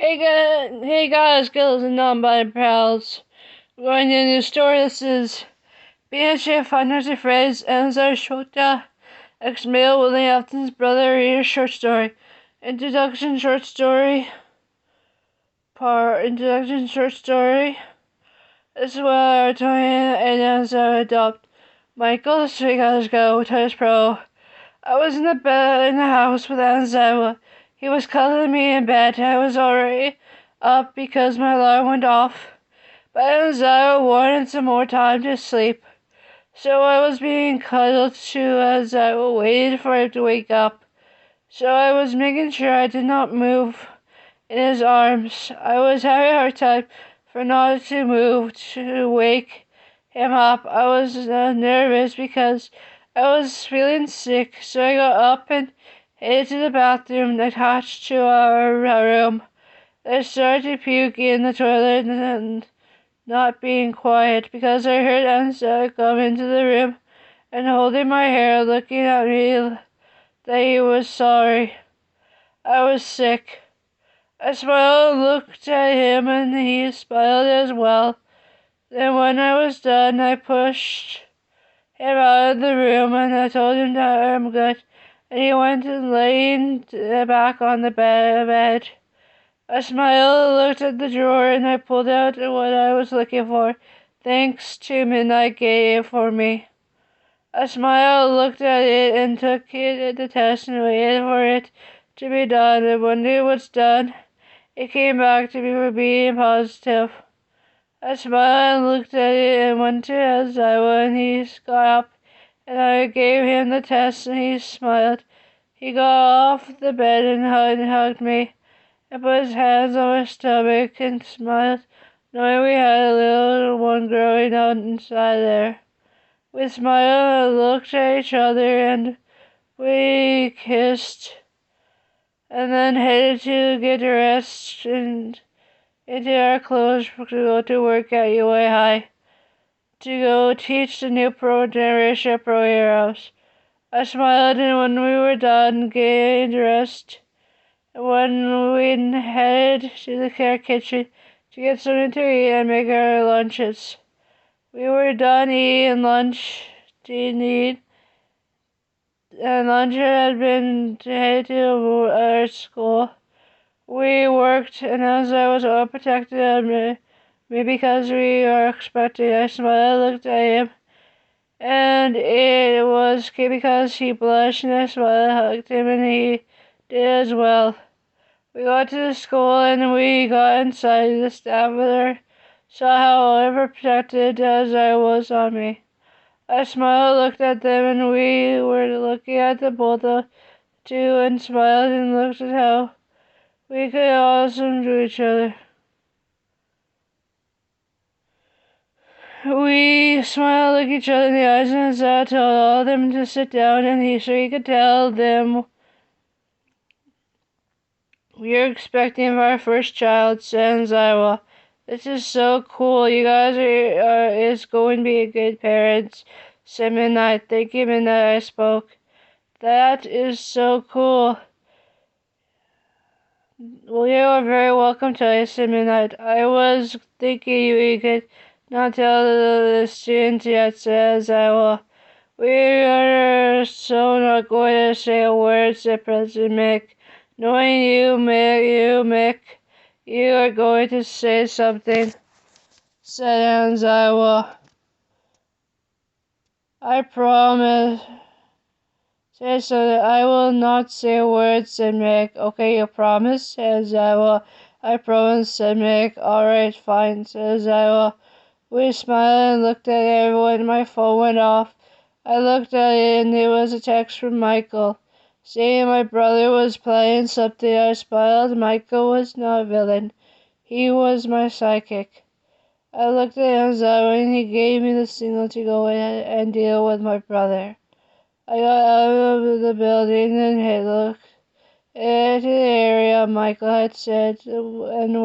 Hey guys, girls and non-binary pals. We're going to a new story. This is BHF Final Phrase Anzar Shota ex-male Willie Afton's brother reader short story. Introduction short story. Introduction short story. This is where Tony and Anzar adopt Michael 3 hours ago, Titus Pro. I was in the bed in the house with Anzawa. He was cuddling me in bed. I was already up because my alarm went off, but Anzawa wanted some more time to sleep. So I was being cuddled too as I waited for him to wake up. So I was making sure I did not move in his arms. I was having a hard time for not to move to wake him up. I was nervous because I was feeling sick, so I got up and headed to the bathroom attached to our room. I started to puke in the toilet and not being quiet because I heard Ansa come into the room and holding my hair, looking at me that he was sorry. I was sick. I smiled and looked at him and he smiled as well. Then when I was done, I pushed him out of the room and I told him that I'm good, and he went and lay back on the bed. I smiled and looked at the drawer and I pulled out what I was looking for. Thanks to Midnight gave for me. I smiled, looked at it, and took it at the test and waited for it to be done, and when it was done, it came back to me for being positive. I smiled and looked at it and went to Azawa and he got up and I gave him the test and he smiled. He got off the bed and hugged me and put his hands on my stomach and smiled, knowing we had a little one growing out inside there. We smiled and looked at each other and we kissed and then headed to get dressed and into our clothes to go to work at UA High, to go teach the new generation of pro heroes. I smiled, and when we were done getting dressed, when we headed to the care kitchen to get something to eat and make our lunches. We were done eating lunch, and lunch had been headed to our school. We worked, and as I was all protected of me because we were expecting, I smiled, looked at him, and it was because he blushed, and I smiled, hugged him, and he did as well. We got to the school, and we got inside. The staff there saw how overprotected as I was on me. I smiled, looked at them, and we were looking at the both of two, and smiled and looked at how we could awesome to each other. We smiled, looked each other in the eyes, and Zah told all of them to sit down, and he could tell them we are expecting our first child, Sanzaiwa. This is so cool. You guys is going to be good parents. Said Midnight. Thank you, Midnight. I spoke. That is so cool. Well, you are very welcome to us, Midnight. I was thinking you could not tell the students yet, says I will. We are so not going to say a word, said President Mick. Knowing you, Mick, you are going to say something, said Anzawa. I promise. Say so. I will not say a word, said Mick. Okay, you promise, said Anzawa. I promise, said Mick. All right, fine, said Anzawa. We smiled and looked at everyone. My phone went off. I looked at it and it was a text from Michael, saying my brother was playing something. I smiled. Michael was not a villain. He was my psychic. I looked at Anzawa and he gave me the signal to go in and deal with my brother. I got out of the building and had looked into the area Michael had said and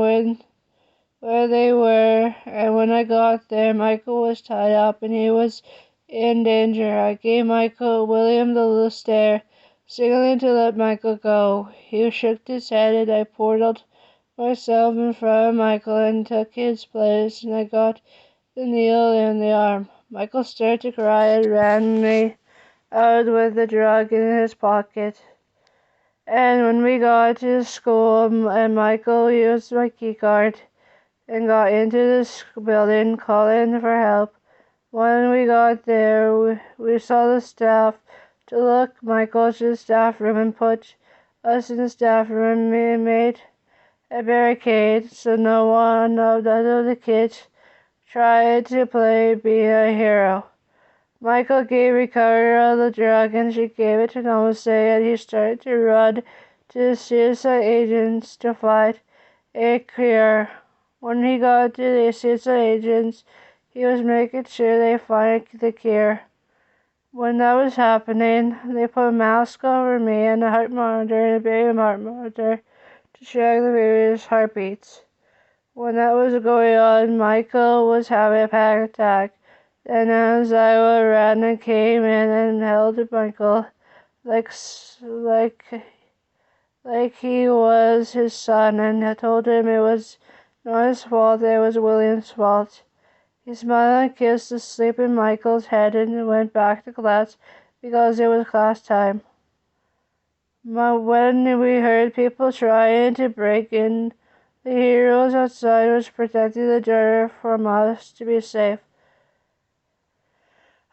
where they were, and when I got there, Michael was tied up and he was in danger. I gave William the little stare, signaling to let Michael go. He shook his head and I portaled myself in front of Michael and took his place, and I got the needle in the arm. Michael started to cry and ran me out with the drug in his pocket. And when we got to school, and Michael used my key card and got into this building calling for help. When we got there, we saw the staff took Michael to the staff room and put us in the staff room. We made a barricade so no one of the kids tried to play be a hero. Michael gave Ricardo the drug and she gave it to Namaste, and he started to run to the suicide agents to find a cure. When he got to the suicide agents, he was making sure they find the cure. When that was happening, they put a mask over me and a heart monitor and a baby heart monitor to track the baby's heartbeats. When that was going on, Michael was having a panic attack. And as I ran and came in and held Michael like he was his son, and I told him it was not his fault, it was William's fault. He smiled and kissed the sleeping Michael's head and went back to class because it was class time. When we heard people trying to break in, the heroes outside was protecting the door from us to be safe.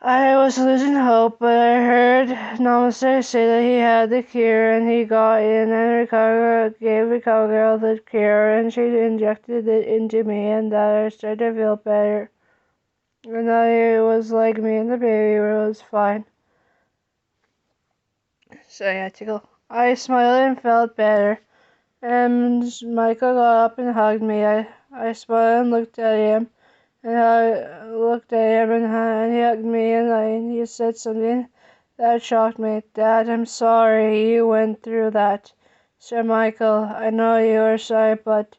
I was losing hope, but I heard Namaste say that he had the cure, and he got in and gave Ricardo the cure, and she injected it into me, and that I started to feel better. And that it was like me and the baby was fine. So yeah, tickle. I smiled and felt better, and Michael got up and hugged me. I smiled and looked at him. And I looked at him and he hugged me and he said something that shocked me. Dad, I'm sorry you went through that. Sir Michael, I know you are sorry, but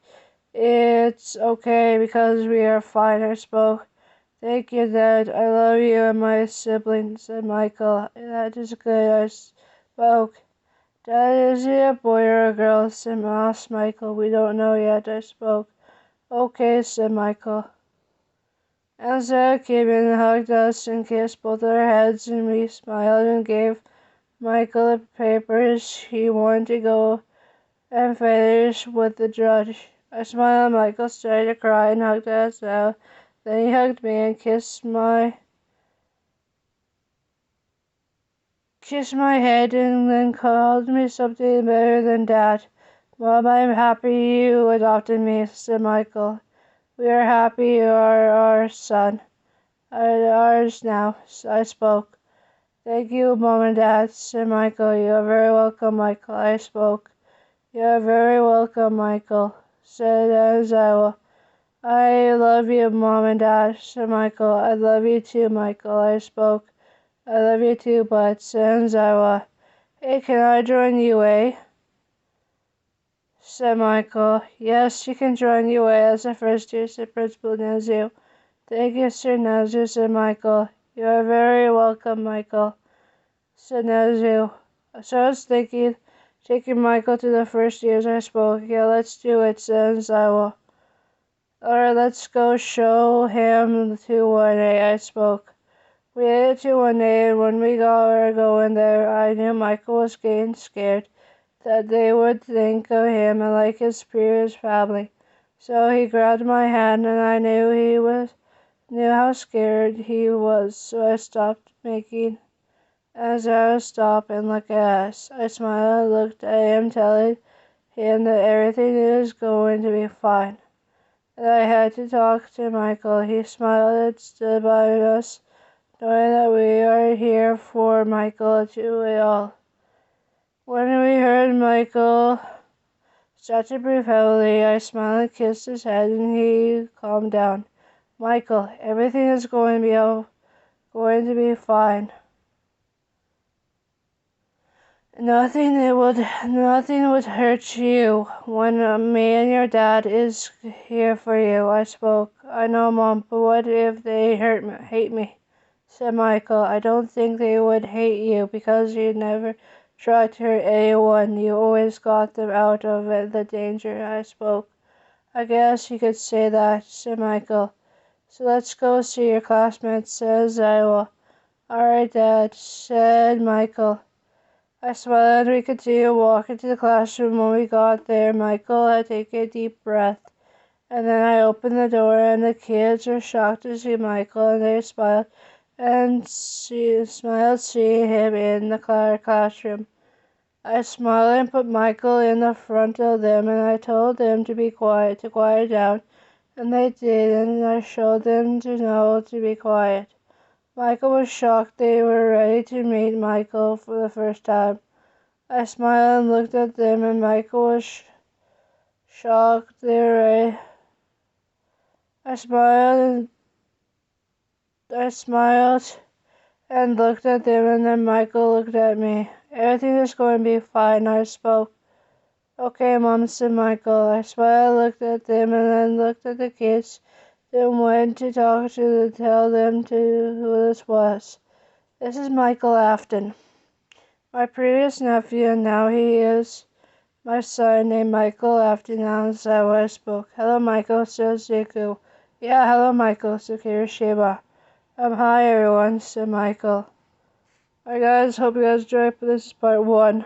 it's okay because we are fine, I spoke. Thank you, Dad. I love you and my siblings, said Michael. That is good, I spoke. Dad, is he a boy or a girl? Said Michael. We don't know yet, I spoke. Okay, said Michael. Elsa came in and hugged us and kissed both our heads, and we smiled and gave Michael the papers he wanted to go and finish with the judge. I smiled and Michael started to cry and hugged us out. Then he hugged me and kissed my head and then called me something better than Dad. Mom, I'm happy you adopted me, said Michael. We are happy you are our son. Ours now, I spoke. Thank you, Mom and Dad, said Michael. You are very welcome, Michael, I spoke. You are very welcome, Michael, said Anzawa. I love you, Mom and Dad, said Michael. I love you too, Michael, I spoke. I love you too, Bud, said Anzawa. Hey, can I join UA? Said Michael. Yes, you can join UA as a first year, said Principal Nazu. Thank you, Sir Nazu, said Michael. You are very welcome, Michael, said Nazu. So I was thinking, taking Michael to the first years, I spoke. Yeah, let's do it, said Zawa. Alright, let's go show him to 1A, I spoke. We headed to 1A, and when we got going there, I knew Michael was getting scared that they would think of him and like his previous family. So he grabbed my hand, and I knew how scared he was, so I stopped making as I was stop and look at us. I smiled and looked at him, telling him that everything is going to be fine. And I had to talk to Michael. He smiled and stood by us, knowing that we are here for Michael to it all. When we heard Michael start to breathe heavily, I smiled and kissed his head, and he calmed down. Michael, everything is going to be fine. Nothing would hurt you when me and your dad is here for you, I spoke. I know, Mom, but what if they hate me? Said Michael. I don't think they would hate you because you never tried to hurt anyone. You always got them out of the danger, I spoke. I guess you could say that, said Michael. So let's go see your classmates, said Zywa. Alright, Dad, said Michael. I smiled and we continued walking to the classroom. When we got there, Michael had taken a deep breath. And then I opened the door and the kids were shocked to see Michael and they smiled seeing him in the classroom. I smiled and put Michael in the front of them and I told them to be quiet, to quiet down. And they did, and I showed them to know to be quiet. Michael was shocked. They were ready to meet Michael for the first time. I smiled and looked at them, and Michael was shocked. They were ready. I smiled and looked at them, and then Michael looked at me. Everything is going to be fine, I spoke. Okay, Mom, said Michael. I smiled, looked at them, and then looked at the kids. Then went to tell them who this was. This is Michael Afton, my previous nephew, and now he is my son named Michael Afton. Now is that what I spoke. Hello, Michael, said Ziku. Yeah, hello, Michael, said Kirishima. Hi, everyone, said Michael. Alright, guys, hope you guys enjoyed, but this is part 1.